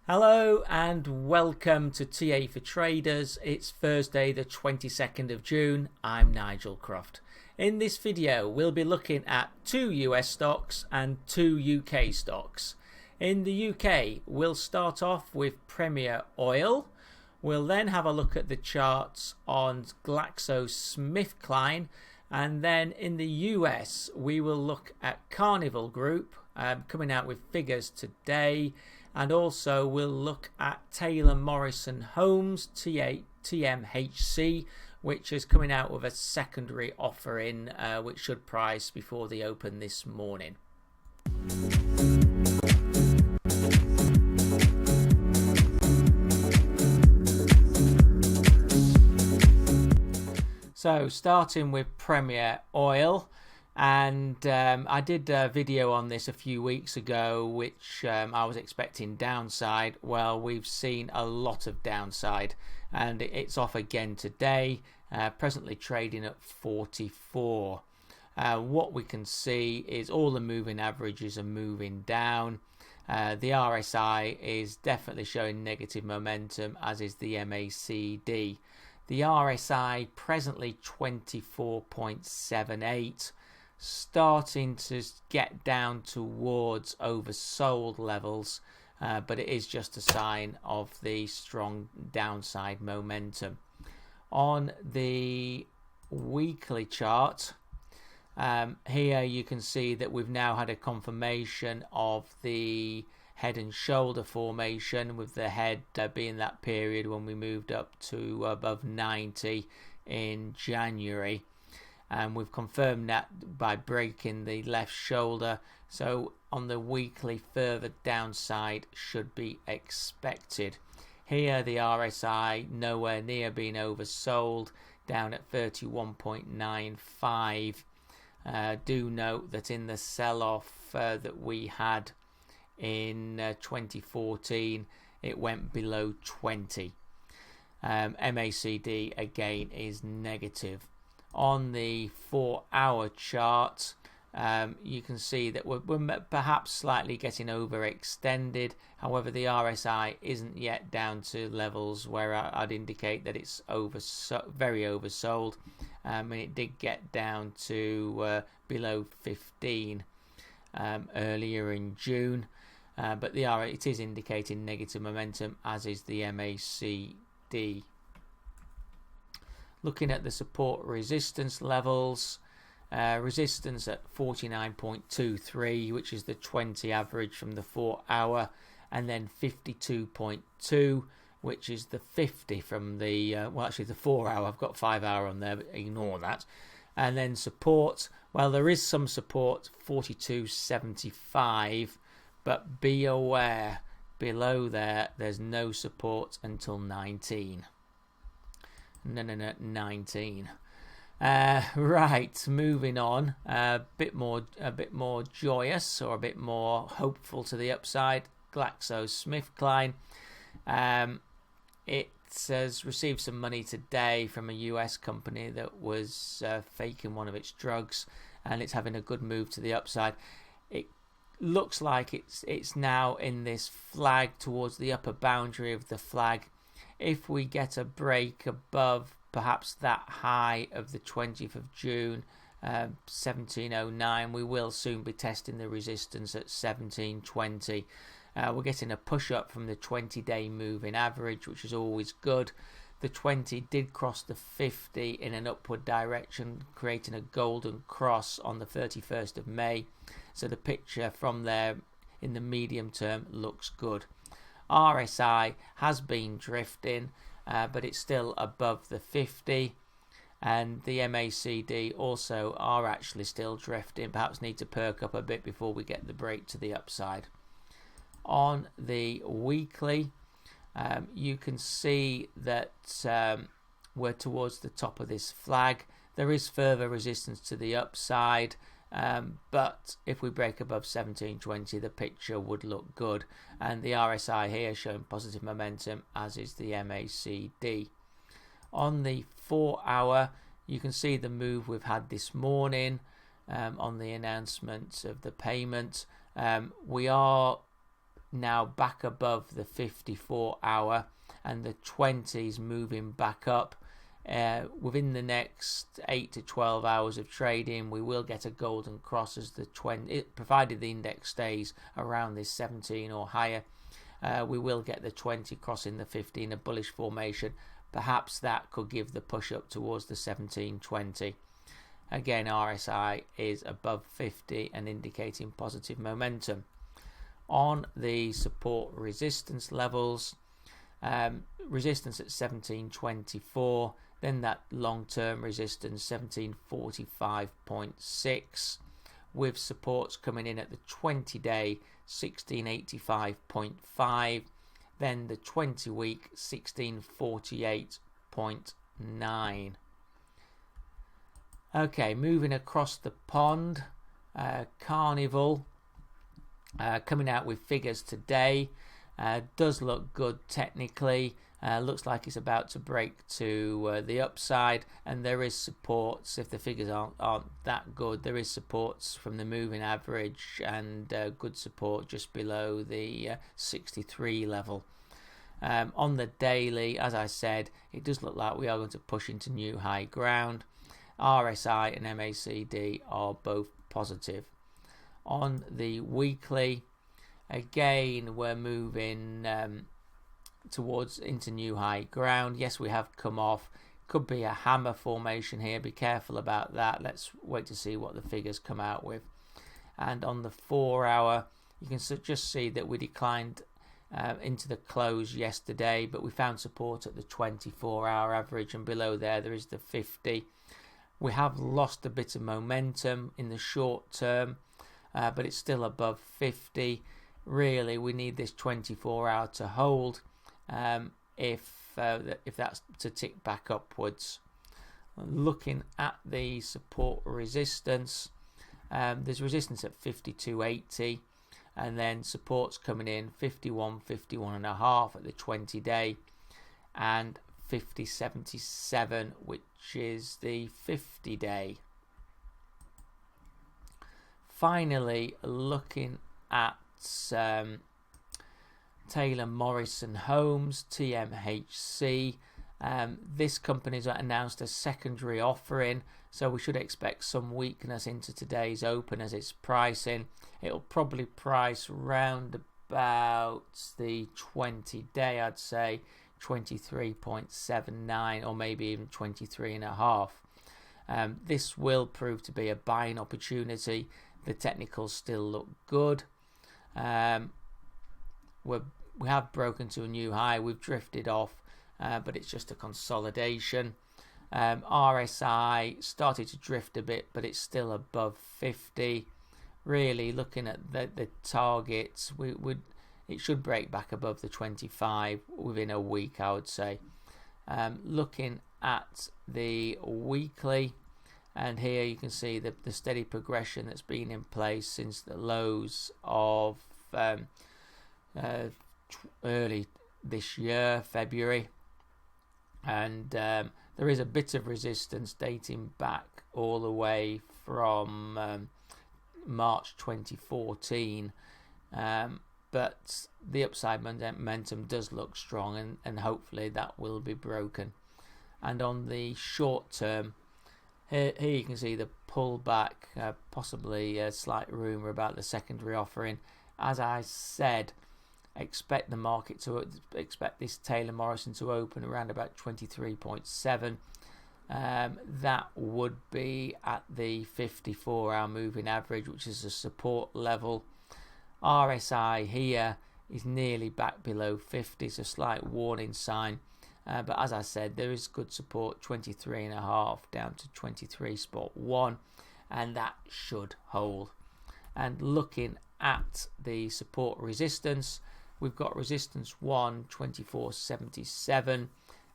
Hello and welcome to TA for Traders. It's Thursday the 22nd of June. I'm Nigel Croft. In this video we'll be looking at two US stocks and two UK stocks. In the UK we'll start off with Premier Oil. We'll then have a look at the charts on GlaxoSmithkline, and then in the US we will look at Carnival Group coming out with figures today. And also we'll look at Morrison Homes TMHC, which is coming out with a secondary offering which should price before the open this morning. So starting with Premier Oil. And I did a video on this a few weeks ago, which I was expecting downside. Well, we've seen a lot of downside, and it's off again today, presently trading at 44. What we can see is all the moving averages are moving down. The RSI is definitely showing negative momentum, as is the MACD. The RSI presently 24.78. Starting to get down towards oversold levels, but it is just a sign of the strong downside momentum. On the weekly chart, here you can see that we've now had a confirmation of the head and shoulder formation, with the head being that period when we moved up to above 90 in January. And we've confirmed that by breaking the left shoulder. So on the weekly, further downside should be expected. Here the RSI nowhere near being oversold, down at 31.95. Do note that in the sell-off that we had in 2014, it went below 20. MACD again is negative. On the 4-hour chart, you can see that we're perhaps slightly getting overextended. However, the RSI isn't yet down to levels where I'd indicate that it's very oversold. And it did get down to below 15 earlier in June. But it is indicating negative momentum, as is the MACD. Looking at the support resistance levels, resistance at 49.23, which is the 20 average from the 4-hour, and then 52.2, which is the 50 from the the 4-hour. I've got 5-hour on there, but ignore that. And then support, well, there is some support, 42.75, but be aware, below there's no support until 19. No, 19. Right, moving on. A bit more joyous, or a bit more hopeful to the upside. GlaxoSmithkline. It has received some money today from a US company that was faking one of its drugs, and it's having a good move to the upside. It looks like it's now in this flag towards the upper boundary of the flag. If we get a break above perhaps that high of the 20th of June, 1709, we will soon be testing the resistance at 1720. We're getting a push up from the 20-day moving average, which is always good. The 20 did cross the 50 in an upward direction, creating a golden cross on the 31st of May. So the picture from there in the medium term looks good. RSI has been drifting, but it's still above the 50, and the MACD also are actually still drifting. Perhaps need to perk up a bit before we get the break to the upside. On the weekly, you can see that we're towards the top of this flag. There is further resistance to the upside, but if we break above 1720, the picture would look good, and the RSI here showing positive momentum, as is the MACD. On the 4-hour, you can see the move we've had this morning on the announcement of the payment. We are now back above the 54-hour, and the 20s moving back up. Within the next 8 to 12 hours of trading, we will get a golden cross as the 20, provided the index stays around this 17 or higher. We will get the 20 crossing the 50 in a bullish formation. Perhaps that could give the push up towards the 1720. Again, RSI is above 50 and indicating positive momentum. On the support resistance levels, resistance at 1724, then that long-term resistance 1745.6, with supports coming in at the 20-day 1685.5, then the 20-week 1648.9. Okay, moving across the pond, Carnival coming out with figures today. Does look good technically. Looks like it's about to break to the upside, and there is supports. If the figures aren't that good, there is supports from the moving average and good support just below the 63 level. On the daily, as I said, it does look like we are going to push into new high ground. RSI and MACD are both positive. On the weekly, again, we're moving towards into new high ground. Yes, we have come off. Could be a hammer formation here. Be careful about that. Let's wait to see what the figures come out with. And on the 4-hour, you can just see that we declined into the close yesterday, but we found support at the 24-hour average, and below there is the 50. We have lost a bit of momentum in the short term, but it's still above 50. Really, we need this 24-hour to hold if that's to tick back upwards. Looking at the support resistance, there's resistance at 52.80, and then supports coming in 51.5 at the 20-day, and 50.77, which is the 50-day. Finally, looking at Taylor Morrison Homes, TMHC. This company's announced a secondary offering, so we should expect some weakness into today's open as it's pricing. It'll probably price round about the 20-day, I'd say 23.79 or maybe even 23.5. This will prove to be a buying opportunity. The technicals still look good. We have broken to a new high. We've drifted off, but it's just a consolidation. RSI started to drift a bit, but it's still above 50. Really, looking at the targets, it should break back above the 25 within a week, I would say. Looking at the weekly, and here you can see the steady progression that's been in place since the lows of early this year, February, and there is a bit of resistance dating back all the way from March 2014, but the upside momentum does look strong, and hopefully that will be broken. And on the short term, here you can see the pullback, possibly a slight rumour about the secondary offering. As I said, expect this Taylor Morrison to open around about 23.7. That would be at the 54-hour moving average, which is a support level. RSI here is nearly back below 50. It's a slight warning sign. But as I said, there is good support, 23.5 down to 23.1, and that should hold. And looking at the support resistance, we've got resistance 1, 24.77,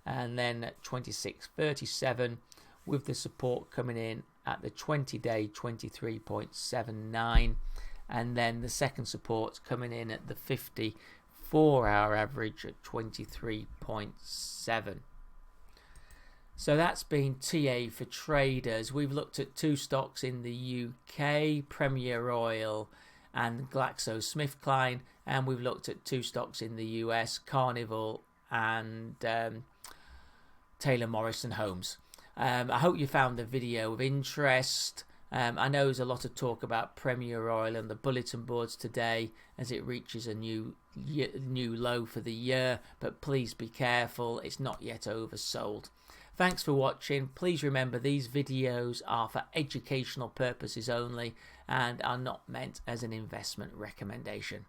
and then at 26.37, with the support coming in at the 20-day 23.79, and then the second support coming in at the 54-hour average at 23.7. So that's been TA for traders. We've looked at two stocks in the UK, Premier Oil and GlaxoSmithkline, and we've looked at 2 stocks in the US, Carnival and Taylor Morrison Homes. I hope you found the video of interest. I know there's a lot of talk about Premier Oil and the bulletin boards today as it reaches a new low for the year, but please be careful, it's not yet oversold. Thanks for watching. Please remember these videos are for educational purposes only and are not meant as an investment recommendation.